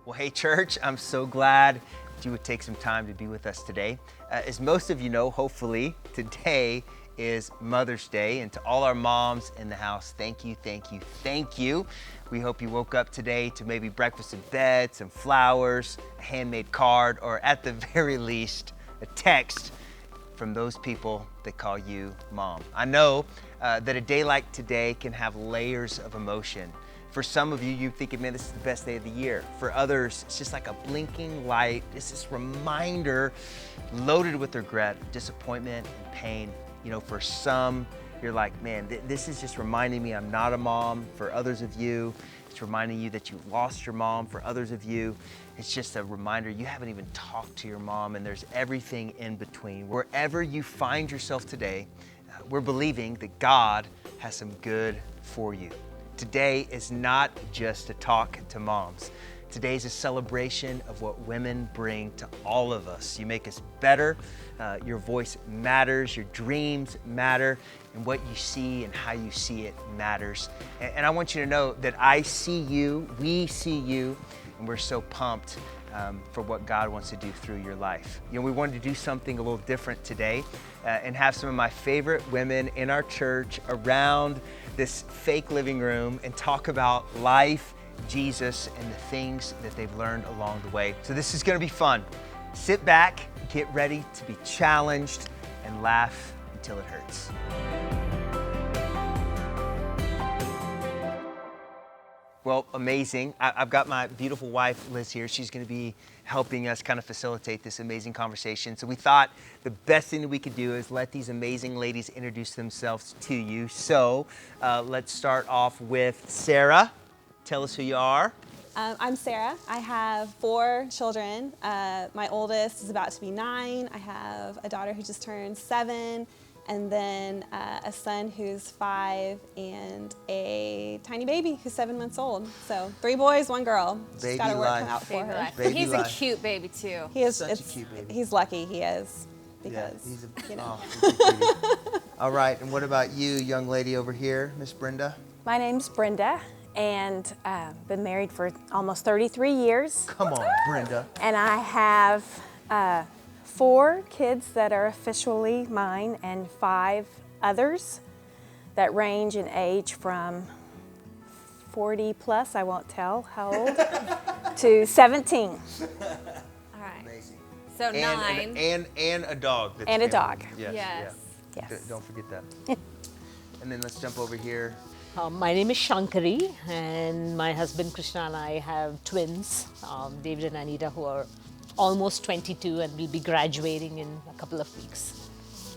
Well, hey, church, I'm so glad you would take some time to be with us today. As most of you know, hopefully, today is Mother's Day, and to all our moms in the house, thank you, thank you, thank you. We hope you woke up today to maybe breakfast in bed, some flowers, a handmade card, or at the very least, a text from those people that call you mom. I know that a day like today can have layers of emotion. For some of you, you're thinking, man, this is the best day of the year. For others, it's just like a blinking light. It's this reminder loaded with regret, disappointment, and pain. You know, for some, you're like, man, this is just reminding me I'm not a mom. For others of you, it's reminding you that you lost your mom. For others of you, it's just a reminder you haven't even talked to your mom, and there's everything in between. Wherever you find yourself today, we're believing that God has some good for you. Today is not just a talk to moms. Today is a celebration of what women bring to all of us. You make us better. Your voice matters. Your dreams matter. And what you see and how you see it matters. And I want you to know that I see you, we see you, and we're so pumped for what God wants to do through your life. You know, we wanted to do something a little different today and have some of my favorite women in our church around this fake living room and talk about life, Jesus, and the things that they've learned along the way. So this is gonna be fun. Sit back, get ready to be challenged, and laugh until it hurts. Well, amazing. I've got my beautiful wife, Liz, here. She's gonna be helping us kind of facilitate this amazing conversation. So we thought the best thing that we could do is let these amazing ladies introduce themselves to you. So let's start off with Sarah. Tell us who you are. I'm Sarah. I have 4 children. My oldest is about to be 9. I have a daughter who just turned 7. And then a son who's 5 and a tiny baby who's 7 months old. So 3 boys, 1 girl. Just got to work out for her. He's a cute baby too. He is Such a cute baby. He's lucky he is because he's a, you know. he's a cutie. All right, and what about you, young lady over here, Miss Brenda? My name's Brenda, and been married for almost 33 years. Come on, Brenda. And I have 4 kids that are officially mine and 5 others that range in age from 40 plus, I won't tell how old, to 17. All right. Amazing. So 9. And a dog. That's And a family. dog. Yes. Yes. Yeah. Yes. Don't forget that. And then let's jump over here. My name is Shankari, and my husband Krishna and I have twins, David and Anita, who are almost 22 and will be graduating in a couple of weeks.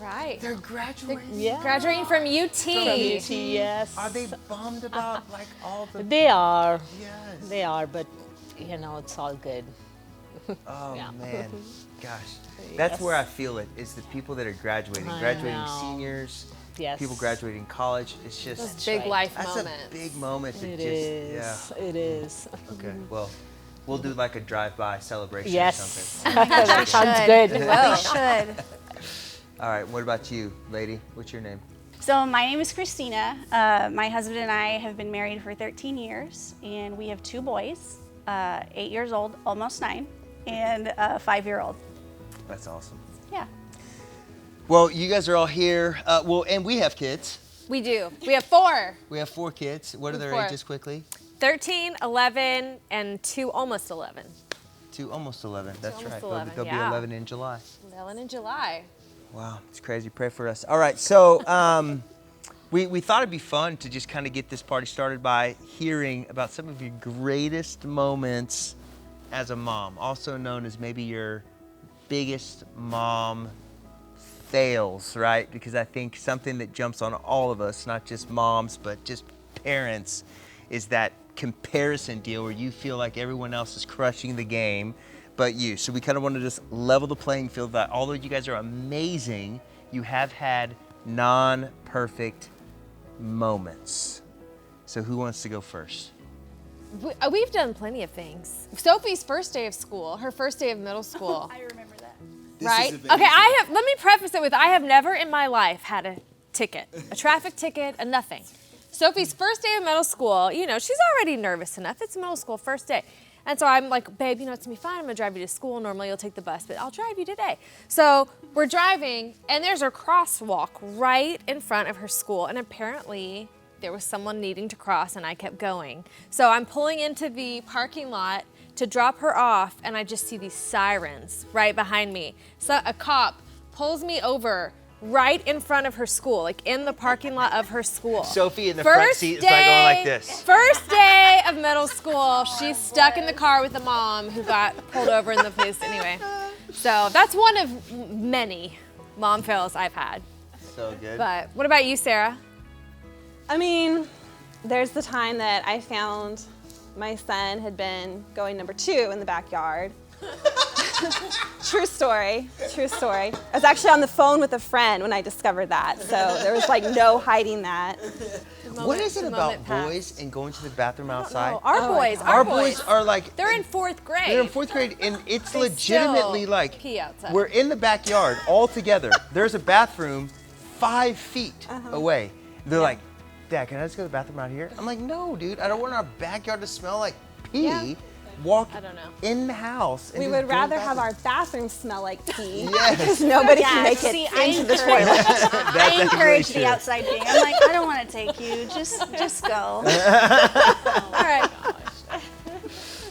Right. They're graduating. Yeah. Graduating from UT. From UT, yes. Are they bummed about like all the? They are. Yes. They are, but you know, it's all good. Oh Yeah. man, gosh, that's Yes. where I feel it. Is the people that are graduating, I graduating know. seniors. Yes. People graduating college. It's just Those big right. life that's moments. a big moment. To It just is. It is. yeah. Okay. Well, we'll do like a drive-by celebration or Yes. something. That sounds good. We should. All right. What about you, lady? What's your name? So my name is Christina. My husband and I have been married for 13 years, and we have 2 boys, 8 years old, almost 9, and a 5-year-old. That's awesome. Yeah. Well, you guys are all here. And we have kids. We do. We have 4. We have 4 kids. What are their 4. ages quickly? 13, 11, and 2 almost 11. 2 almost 11. That's almost right. 11, They'll be yeah. 11 in July. 11 in July. Wow, it's crazy. Pray for us. All right, so we thought it'd be fun to just kind of get this party started by hearing about some of your greatest moments as a mom, also known as maybe your biggest mom fails, right? Because I think something that jumps on all of us, not just moms, but just parents, is that comparison deal where you feel like everyone else is crushing the game but you. So we kind of want to just level the playing field that although you guys are amazing, you have had non-perfect moments. So who wants to go first? We've done plenty of things. Sophie's first day of school, her first day of middle school. I remember that. Right? Okay, let me preface it with I have never in my life had a ticket, a traffic ticket, a nothing. Sophie's first day of middle school, you know, she's already nervous enough. It's middle school, first day. And so I'm like, babe, you know, it's gonna be fine. I'm gonna drive you to school. Normally you'll take the bus, but I'll drive you today. So we're driving, and there's a crosswalk right in front of her school. And apparently there was someone needing to cross, and I kept going. So I'm pulling into the parking lot to drop her off, and I just see these sirens right behind me. So a cop pulls me over right in front of her school, like in the parking lot of her school. Sophie in the front seat is like going like this. First day of middle school, she's stuck in the car with the mom who got pulled over in the police anyway. So that's one of many mom fails I've had. So good. But what about you, Sarah? I mean, there's the time that I found my son had been going number 2 in the backyard. True story, true story. I was actually on the phone with a friend when I discovered that, so there was like no hiding that. What is it about boys and going to the bathroom outside? Our boys are like, they're in 4th grade. they're in 4th grade, and it's They legitimately still like, pee outside. we're in the backyard all together. There's a bathroom 5 feet away. They're like, Dad, can I just go to the bathroom out here? I'm like, no, dude, I don't want our backyard to smell like pee. Yeah. Walk I don't know. in the house. And We just would go to the rather have bathroom. our bathroom smell like pee Yes. because nobody can make it See, into the toilet. I encourage true. the outside being. I'm like, I don't want to take you. Just go. All right.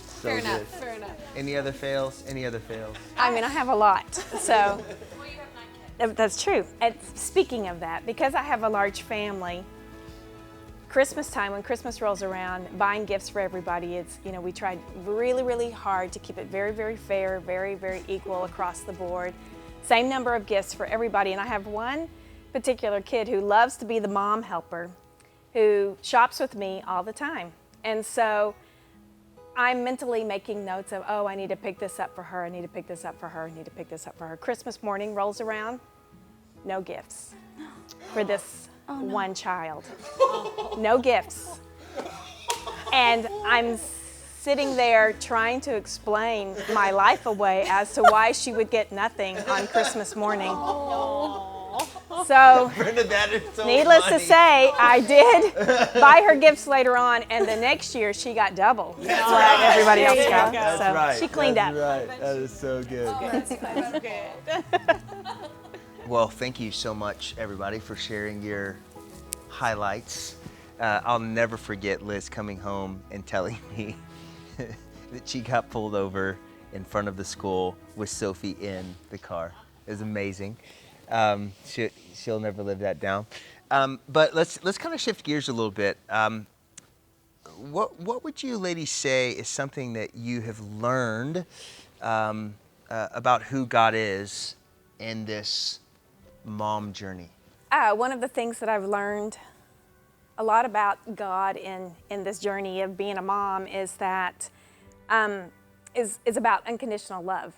So Fair enough. good. Fair enough. Any other fails? Any other fails? I mean, I have a lot, so. That's true. And speaking of that, because I have a large family, Christmas time, when Christmas rolls around, buying gifts for everybody, it's, you know, we tried really, really hard to keep it very, very fair, very, very equal across the board. Same number of gifts for everybody. And I have one particular kid who loves to be the mom helper, who shops with me all the time. And so I'm mentally making notes of, oh, I need to pick this up for her, I need to pick this up for her, I need to pick this up for her. Christmas morning rolls around, no gifts for this one child. No gifts. And I'm sitting there trying to explain my life away as to why she would get nothing on Christmas morning. So, Brenda, that is so needless to funny. say, I did buy her gifts later on, and the next year she got double what everybody else got. That's So right. she cleaned up. That's right. That is so good. Well, thank you so much, everybody, for sharing your highlights. I'll never forget Liz coming home and telling me that she got pulled over in front of the school with Sophie in the car. It was amazing. She'll never live that down. But let's kind of shift gears a little bit. What would you ladies say is something that you have learned about who God is in this mom journey? One of the things that I've learned a lot about God in this journey of being a mom is that is about unconditional love.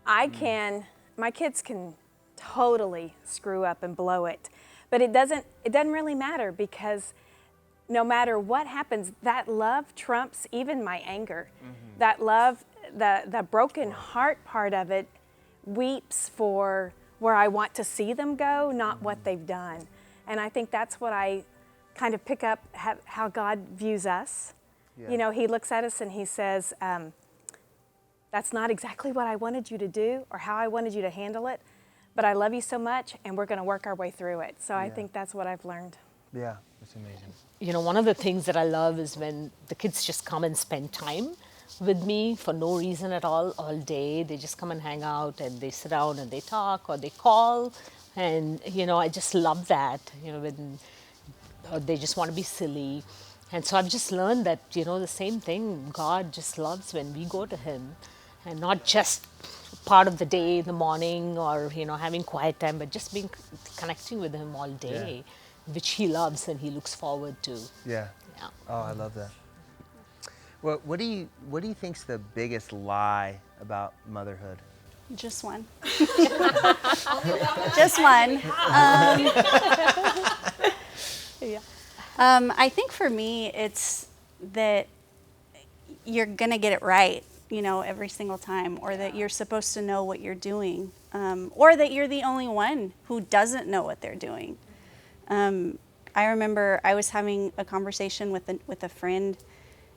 My kids can totally screw up and blow it, but it doesn't really matter, because no matter what happens, that love trumps even my anger. That love, the broken heart part of it, weeps for where I want to see them go, not what they've done. And I think that's what I kind of pick up, how God views us. Yeah. You know, he looks at us and he says, that's not exactly what I wanted you to do or how I wanted you to handle it, but I love you so much and we're gonna work our way through it. So I think that's what I've learned. Yeah, that's amazing. You know, one of the things that I love is when the kids just come and spend time with me for no reason at all day. They just come and hang out and they sit down and they talk or they call. And, you know, I just love that, you know, when they just want to be silly. And so I've just learned that, you know, the same thing, God just loves when we go to him, and not just part of the day, the morning, or, you know, having quiet time, but just connecting with him all day, which he loves and he looks forward to. Yeah. Yeah. Oh, I love that. Well, what do you think's the biggest lie about motherhood? Just one. Just one. I think for me, it's that you're gonna get it right, you know, every single time, or that you're supposed to know what you're doing, or that you're the only one who doesn't know what they're doing. I remember I was having a conversation with a friend,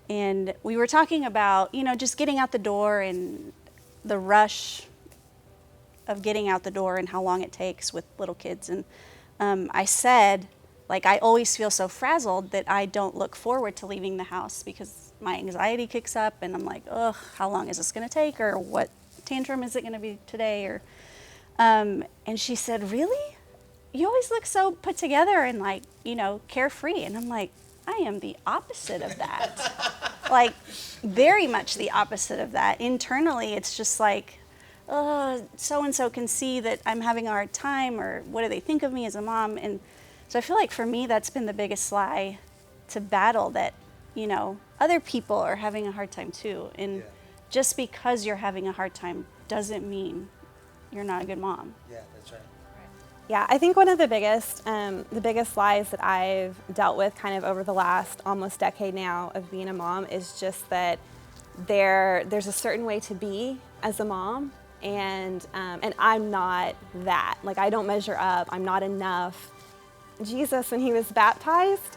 and we were talking about, just getting out the door and the rush of getting out the door and how long it takes with little kids. And I said, I always feel so frazzled that I don't look forward to leaving the house because my anxiety kicks up and I'm like, ugh, how long is this going to take? Or what tantrum is it going to be today? Or, and she said, really? You always look so put together and carefree. And I'm like, I am the opposite of that. Very much the opposite of that. Internally, it's just so-and-so can see that I'm having a hard time, or what do they think of me as a mom? And so I feel like for me, that's been the biggest lie to battle, that, other people are having a hard time too. And just because you're having a hard time doesn't mean you're not a good mom. Yeah, that's right. Yeah, I think one of the biggest lies that I've dealt with kind of over the last almost decade now of being a mom is just that there's a certain way to be as a mom, and I'm not that. I don't measure up. I'm not enough. Jesus, when he was baptized,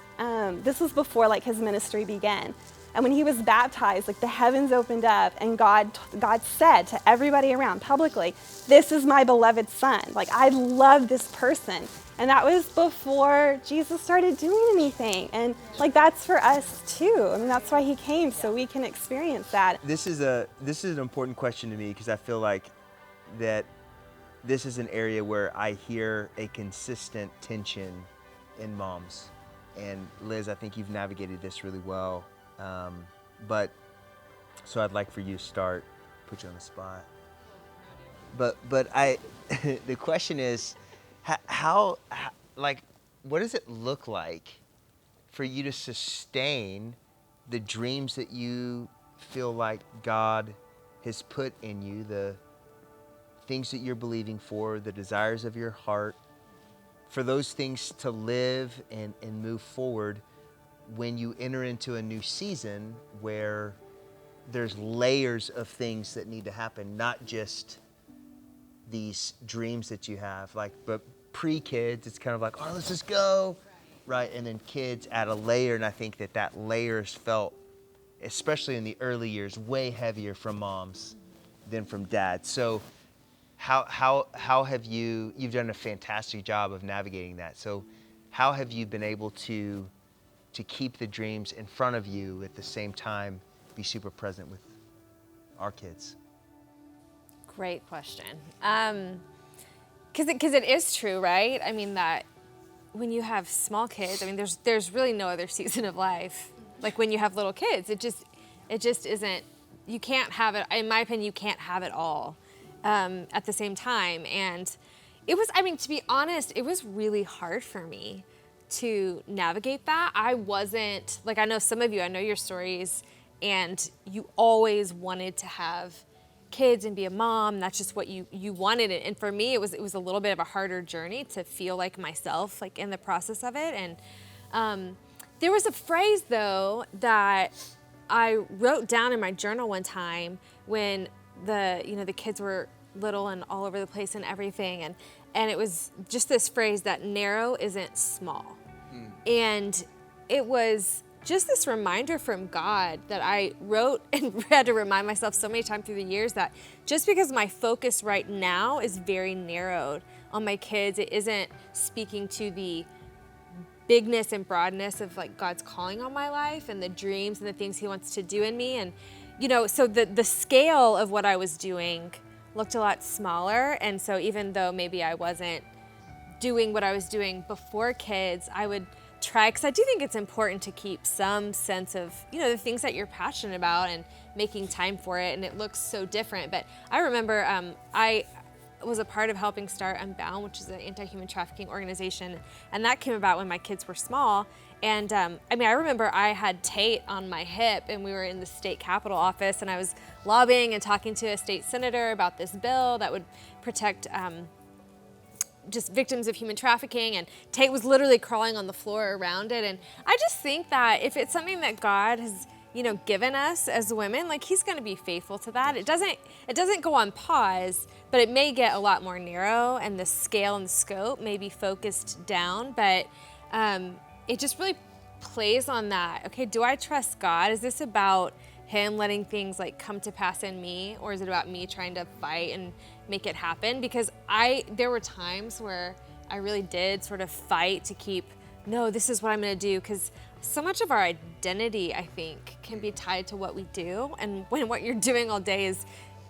this was before his ministry began. And when he was baptized, the heavens opened up and God said to everybody around publicly, this is my beloved son. I love this person. And that was before Jesus started doing anything. And that's for us too. I mean, that's why he came, so we can experience that. This is an important question to me, because I feel like that this is an area where I hear a consistent tension in moms. And Liz, I think you've navigated this really well. So I'd like for you to start, put you on the spot. But the question is, how, what does it look like for you to sustain the dreams that you feel like God has put in you, the things that you're believing for, the desires of your heart, for those things to live and move forward when you enter into a new season where there's layers of things that need to happen, not just these dreams that you have, but pre-kids, it's kind of oh, let's just go, right? And then kids add a layer, and I think that layer is felt, especially in the early years, way heavier from moms than from dads. So how have you've done a fantastic job of navigating that. So how have you been able to keep the dreams in front of you at the same time be super present with our kids? Great question. Because it is true, right? I mean, that when you have small kids, I mean, there's really no other season of life. When you have little kids, it just isn't, you can't have it, in my opinion, you can't have it all at the same time. And it was, to be honest, it was really hard for me to navigate that. I wasn't, I know some of you, I know your stories, and you always wanted to have kids and be a mom. That's just what you wanted. And for me, it was a little bit of a harder journey to feel like myself, in the process of it. And there was a phrase, though, that I wrote down in my journal one time when the kids were little and all over the place and everything. And it was just this phrase that narrow isn't small. And it was just this reminder from God that I wrote and had to remind myself so many times through the years, that just because my focus right now is very narrowed on my kids, it isn't speaking to the bigness and broadness of God's calling on my life and the dreams and the things he wants to do in me. And, so the scale of what I was doing looked a lot smaller. And so even though maybe I wasn't doing what I was doing before kids, I would try, because I do think it's important to keep some sense of, the things that you're passionate about and making time for it. And it looks so different. But I remember I was a part of helping start Unbound, which is an anti-human trafficking organization. And that came about when my kids were small. And I remember I had Tate on my hip, and we were in the state capitol office, and I was lobbying and talking to a state senator about this bill that would protect just victims of human trafficking, and Tate was literally crawling on the floor around it. And I just think that if it's something that God has, given us as women, he's going to be faithful to that. It doesn't go on pause, but it may get a lot more narrow, and the scale and the scope may be focused down. But it just really plays on that. Okay, do I trust God? Is this about him letting things like come to pass in me, or is it about me trying to fight and make it happen? Because there were times where I really did sort of fight to keep, no, this is what I'm gonna do, because so much of our identity, I think, can be tied to what we do, and when what you're doing all day is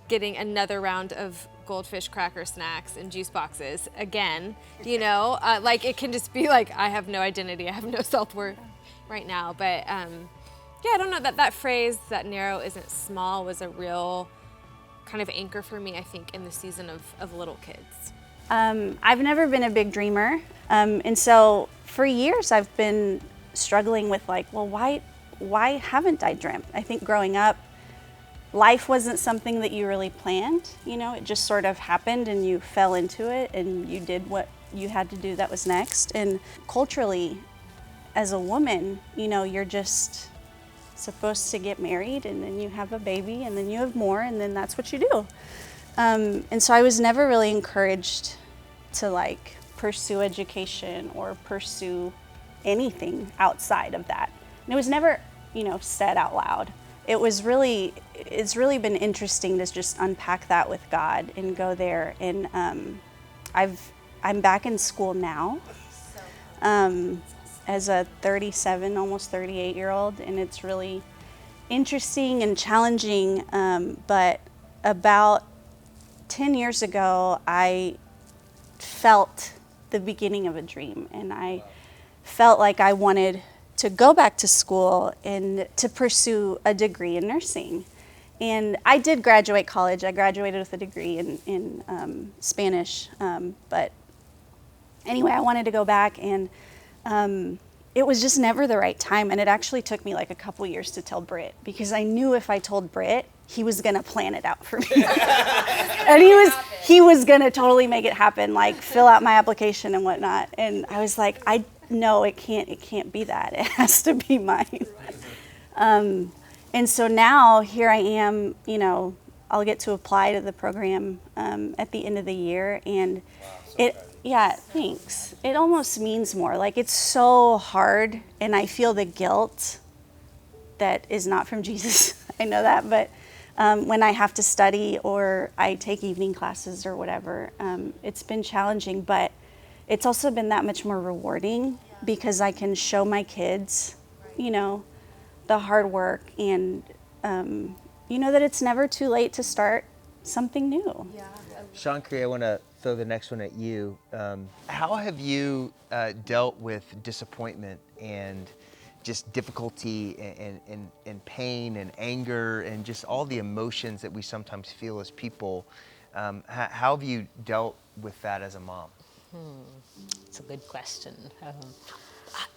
getting another round of goldfish cracker snacks and juice boxes again, like it can just be like, I have no identity, I have no self-worth right now. But yeah, I don't know, that phrase, that narrow isn't small, was a real kind of anchor for me, I think, in the season of little kids. I've never been a big dreamer. And so for years I've been struggling with like, well, why haven't I dreamt? I think growing up, life wasn't something that you really planned, it just sort of happened and you fell into it and you did what you had to do that was next. And culturally, as a woman, you're just supposed to get married and then you have a baby and then you have more and then that's what you do. And so I was never really encouraged to like pursue education or pursue anything outside of that. And it was never, said out loud. It's really been interesting to just unpack that with God and go there. And I'm back in school now as a 37, almost 38-year-old, and it's really interesting and challenging. But about 10 years ago, I felt the beginning of a dream, and I felt like I wanted to go back to school and to pursue a degree in nursing. And I did graduate college. I graduated with a degree in Spanish. But anyway, I wanted to go back, and it was just never the right time. And it actually took me like a couple years to tell Britt, because I knew if I told Britt, he was gonna plan it out for me. And he was gonna totally make it happen, like fill out my application and whatnot. And I was like, no, it can't be that. It has to be mine. And so now here I am, I'll get to apply to the program at the end of the year. And thanks. It almost means more. Like, it's so hard, and I feel the guilt that is not from Jesus. I know that, but when I have to study or I take evening classes or whatever, it's been challenging, but it's also been that much more rewarding because I can show my kids, the hard work and, that it's never too late to start something new. Yeah. Shankri, I want to throw the next one at you. How have you dealt with disappointment and just difficulty and pain and anger and just all the emotions that we sometimes feel as people? How have you dealt with that as a mom? It's a good question.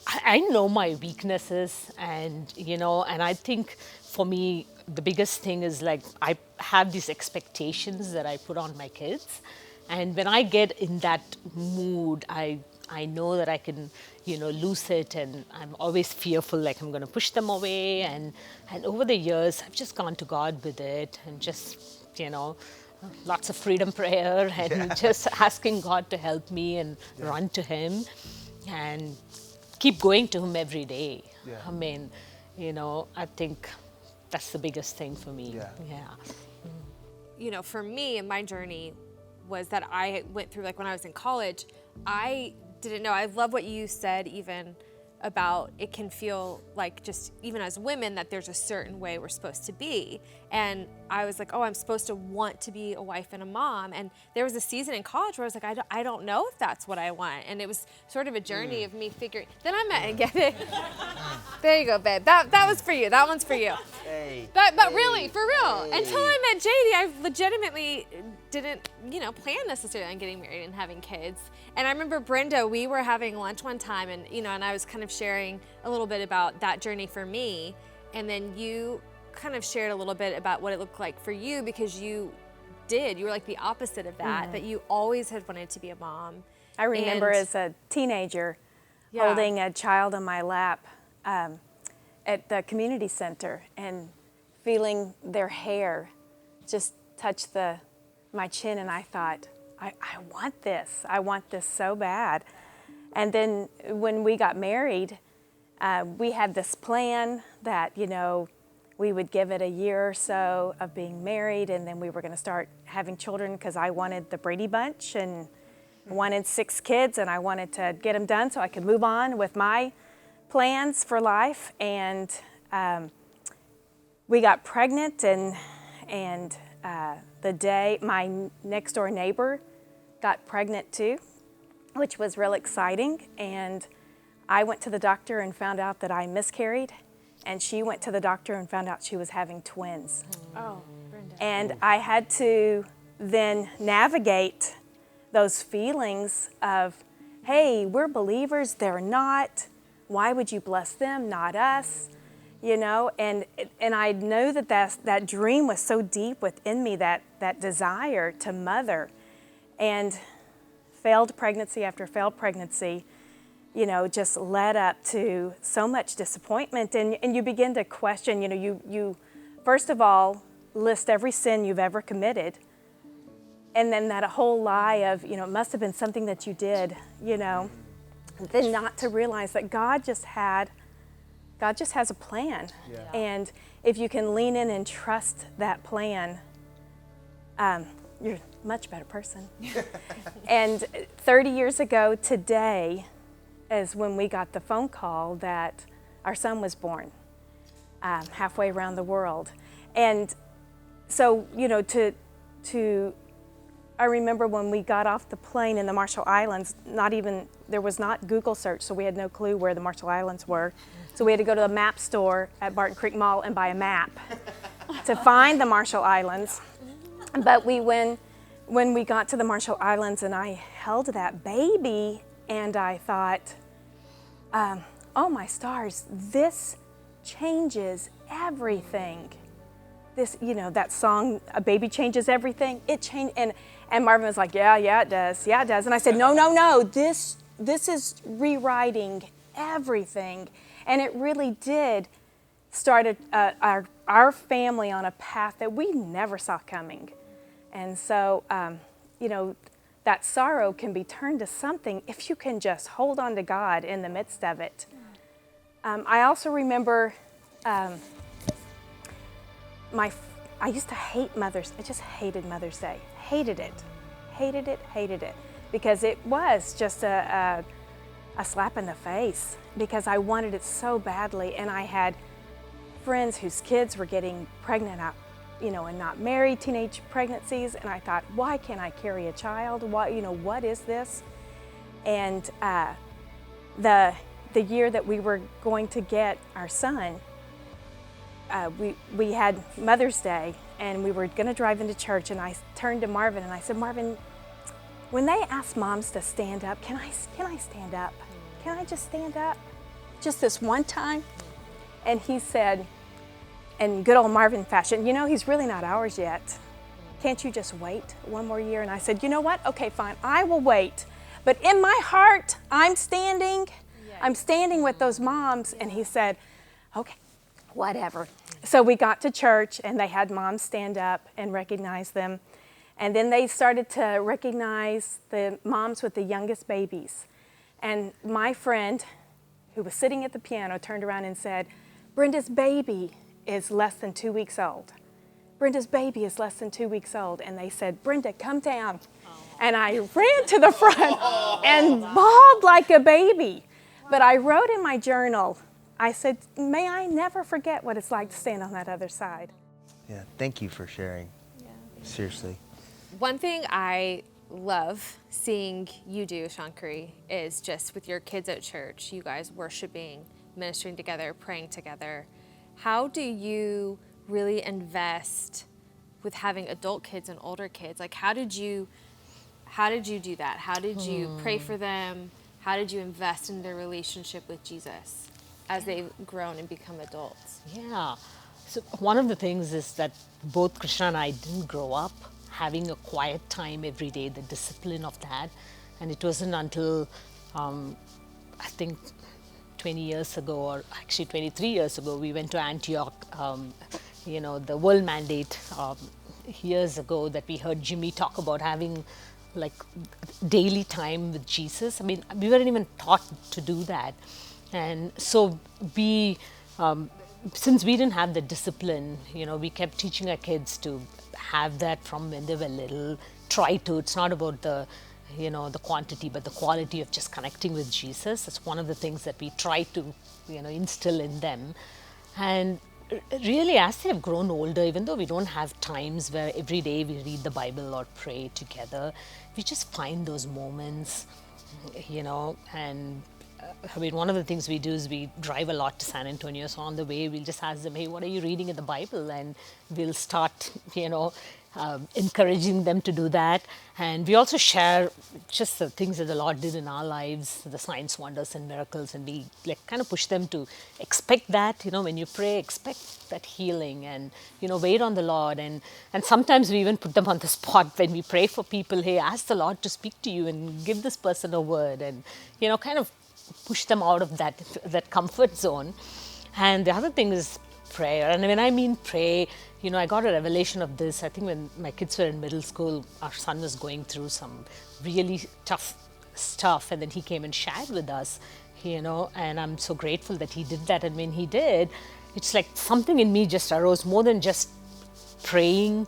I know my weaknesses, and I think for me the biggest thing is like I have these expectations that I put on my kids, and when I get in that mood, I know that I can lose it, and I'm always fearful like I'm going to push them away, and over the years I've just gone to God with it and just lots of freedom prayer and just asking God to help me and run to him and keep going to him every day. Yeah. I mean, I think that's the biggest thing for me. Yeah. For me, in my journey was that I went through, like when I was in college, I didn't know. I love what you said even about it can feel like just even as women that there's a certain way we're supposed to be. And I was like, oh, I'm supposed to want to be a wife and a mom. And there was a season in college where I was like, I don't know if that's what I want. And it was sort of a journey of me figuring. Then I met and get it. There you go, babe. That was for you. That one's for you. Hey, but really, for real, until I met JD, I legitimately didn't, plan necessarily on getting married and having kids. And I remember Brenda, we were having lunch one time, and and I was kind of sharing a little bit about that journey for me, and then you kind of shared a little bit about what it looked like for you, because you were like the opposite of that, that you always had wanted to be a mom. I remember as a teenager holding a child on my lap at the community center and feeling their hair just touch my chin, and I thought, I want this. I want this so bad. And then when we got married, we had this plan that, you know, we would give it a year or so of being married, and then we were going to start having children because I wanted the Brady Bunch and wanted 6 kids, and I wanted to get them done so I could move on with my plans for life. And we got pregnant, and the day my next door neighbor got pregnant too, which was real exciting. And I went to the doctor and found out that I miscarried, and she went to the doctor and found out she was having twins. Oh, Brenda. And I had to then navigate those feelings of, hey, we're believers, they're not. Why would you bless them, not us? You know, and I know that that dream was so deep within me, that desire to mother. And failed pregnancy after failed pregnancy, you know, just led up to so much disappointment. And you begin to question, you know, you first of all list every sin you've ever committed. And then that whole lie of, you know, it must have been something that you did, you know, then not to realize that God just has a plan. Yeah. And if you can lean in and trust that plan, you're a much better person. And 30 years ago today is when we got the phone call that our son was born, halfway around the world. And so, you know, I remember when we got off the plane in the Marshall Islands, there was not Google search, so we had no clue where the Marshall Islands were. So we had to go to the map store at Barton Creek Mall and buy a map to find the Marshall Islands. But when we got to the Marshall Islands and I held that baby, and I thought, oh my stars, this changes everything. This, you know, that song, A Baby Changes Everything, it changed. And Marvin was like, yeah, it does. Yeah, it does. And I said, no, this is rewriting everything. And it really did start our family on a path that we never saw coming. And so, you know, that sorrow can be turned to something if you can just hold on to God in the midst of it. I also remember I used to hate Mother's. I just hated Mother's Day. Hated it, because it was just a slap in the face, because I wanted it so badly, and I had friends whose kids were getting pregnant out, you know, and not married, teenage pregnancies, and I thought, why can't I carry a child? What is this? And the year that we were going to get our son, we had Mother's Day, and we were going to drive into church, and I turned to Marvin and I said, Marvin, when they ask moms to stand up, can I stand up? Can I just stand up? Just this one time? And he said, in good old Marvin fashion, you know, he's really not ours yet. Can't you just wait one more year? And I said, you know what? Okay, fine, I will wait. But in my heart, I'm standing with those moms. And he said, okay, whatever. So we got to church, and they had moms stand up and recognize them. And then they started to recognize the moms with the youngest babies. And my friend, who was sitting at the piano, turned around and said, Brenda's baby is less than 2 weeks old. Brenda's baby is less than 2 weeks old. And they said, Brenda, come down. And I ran to the front and bawled like a baby. But I wrote in my journal, I said, may I never forget what it's like to stand on that other side. Yeah, thank you for sharing. Yeah. Seriously. One thing I love seeing you do, Shankari, is just with your kids at church, you guys worshiping, ministering together, praying together. How do you really invest with having adult kids and older kids? Like, how did you do that? How did you pray for them? How did you invest in their relationship with Jesus as they've grown and become adults? Yeah. So one of the things is that both Krishna and I didn't grow up having a quiet time every day, the discipline of that. And it wasn't until, I think, 20 years ago, or actually 23 years ago, we went to Antioch, you know, the World Mandate years ago, that we heard Jimmy talk about having like daily time with Jesus. I mean, we weren't even taught to do that. And so we, since we didn't have the discipline, we kept teaching our kids to have that from when they were little. Try to. It's not about the, the quantity, but the quality of just connecting with Jesus. That's one of the things that we try to, instill in them. And really, as they have grown older, even though we don't have times where every day we read the Bible or pray together, we just find those moments, and I mean, one of the things we do is we drive a lot to San Antonio. So on the way, we'll just ask them, hey, what are you reading in the Bible? And we'll start, encouraging them to do that. And we also share just the things that the Lord did in our lives, the signs, wonders, and miracles. And we kind of push them to expect that, when you pray, expect that healing and, wait on the Lord. And sometimes we even put them on the spot when we pray for people. Hey, ask the Lord to speak to you and give this person a word and, kind of push them out of that comfort zone. And the other thing is prayer. And when I mean pray, I got a revelation of this. I think when my kids were in middle school, our son was going through some really tough stuff, and then he came and shared with us, and I'm so grateful that he did that. And when he did, it's like something in me just arose, more than just praying,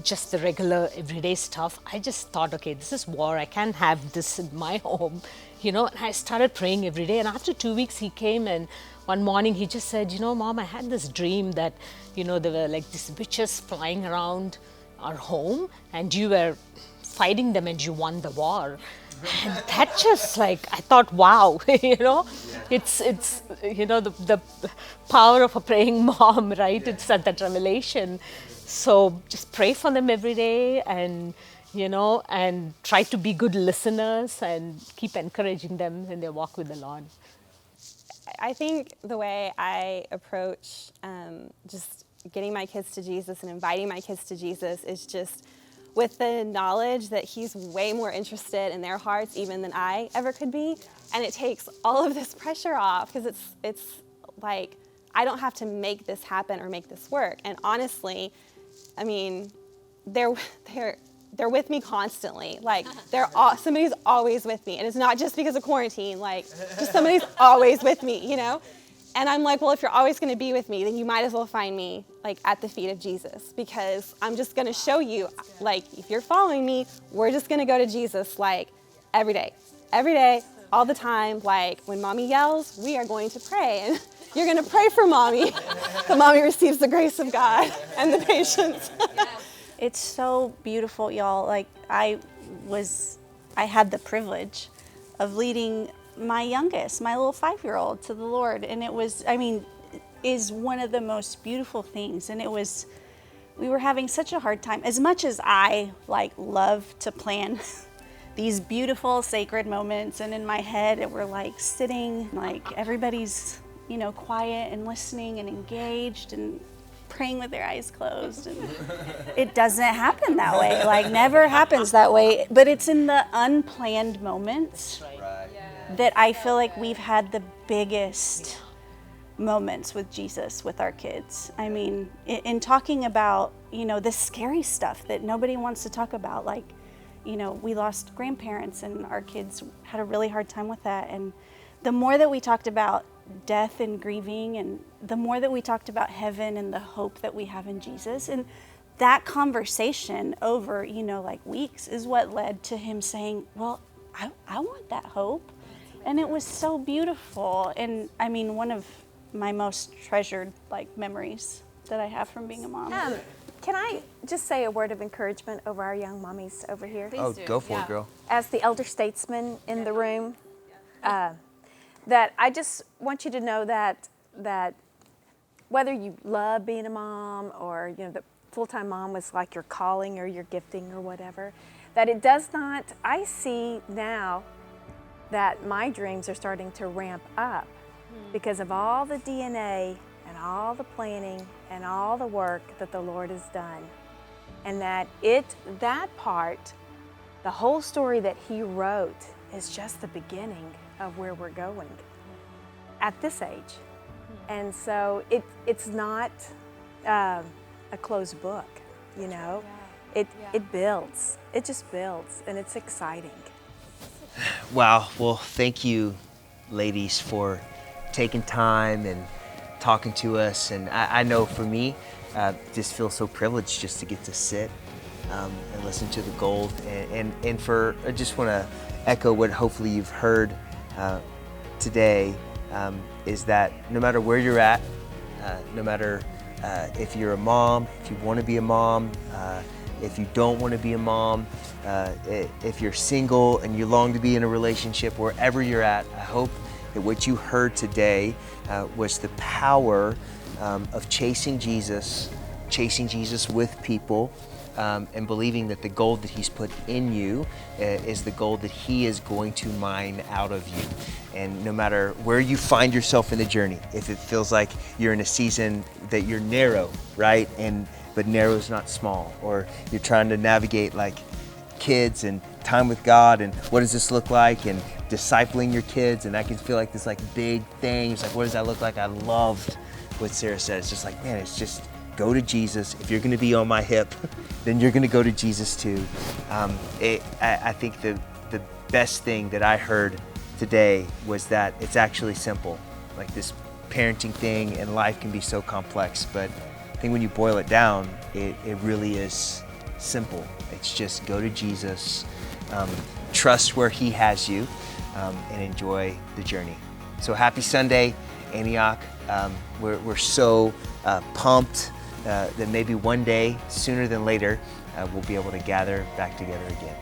just the regular everyday stuff. I just thought, okay, this is war. I can't have this in my home, and I started praying every day. And after 2 weeks, he came, and one morning he just said, Mom, I had this dream that, there were like these witches flying around our home, and you were fighting them and you won the war. And that just I thought, wow, it's the power of a praying mom, right? Yeah. It's that revelation. So just pray for them every day, and and try to be good listeners and keep encouraging them in their walk with the Lord. I think the way I approach just getting my kids to Jesus and inviting my kids to Jesus is just with the knowledge that he's way more interested in their hearts even than I ever could be. And it takes all of this pressure off, because it's like I don't have to make this happen or make this work. And honestly, I mean, they're with me constantly. Like somebody's always with me, and it's not just because of quarantine. Just somebody's always with me, And I'm like, well, if you're always going to be with me, then you might as well find me at the feet of Jesus, because I'm just going to show you, if you're following me, we're just going to go to Jesus every day, all the time. When mommy yells, we are going to pray, and you're going to pray for mommy. The mommy receives the grace of God and the patience. It's so beautiful, y'all. I had the privilege of leading my youngest, my little 5-year-old, to the Lord. And it was, is one of the most beautiful things. And we were having such a hard time. As much as I love to plan these beautiful sacred moments, and in my head we're sitting, everybody's, quiet and listening and engaged and praying with their eyes closed, and it doesn't happen that way. Never happens that way. But it's in the unplanned moments that I feel like we've had the biggest moments with Jesus with our kids. I mean, in talking about, the scary stuff that nobody wants to talk about, we lost grandparents, and our kids had a really hard time with that. And the more that we talked about death and grieving, and the more that we talked about heaven and the hope that we have in Jesus, and that conversation over, weeks, is what led to him saying, well, I want that hope. And it was so beautiful. And I mean, one of my most treasured memories that I have from being a mom. Can I just say a word of encouragement over our young mommies over here? Please do. Go for it, girl. As the elder statesman in the room, that I just want you to know that whether you love being a mom, or the full-time mom was your calling or your gifting or whatever, that it does not. I see now that my dreams are starting to ramp up because of all the DNA and all the planning and all the work that the Lord has done, and that part, the whole story that he wrote, is just the beginning of where we're going at this age. And so it's not a closed book, It builds. It just builds, and it's exciting. Wow. Well, thank you, ladies, for taking time and talking to us. And I know for me, just feel so privileged just to get to sit and listen to the gold. And for, I just want to echo what hopefully you've heard today, is that no matter where you're at, no matter if you're a mom, if you want to be a mom, if you don't want to be a mom, if you're single and you long to be in a relationship, wherever you're at, I hope that what you heard today was the power of chasing Jesus with people, and believing that the gold that He's put in you is the gold that He is going to mine out of you. And no matter where you find yourself in the journey, if it feels like you're in a season that you're narrow, right? But narrow is not small, or you're trying to navigate like kids and time with God and what does this look like, and discipling your kids, and that can feel like this like big thing. It's like, what does that look like? I loved what Sarah said. It's just like, man, it's just go to Jesus. If you're gonna be on my hip, then you're gonna go to Jesus too. I think the best thing that I heard today was that it's actually simple. Like this parenting thing and life can be so complex, but I think when you boil it down, it really is simple. It's just go to Jesus, trust where He has you, and enjoy the journey. So happy Sunday, Antioch. We're so pumped that maybe one day, sooner than later, we'll be able to gather back together again.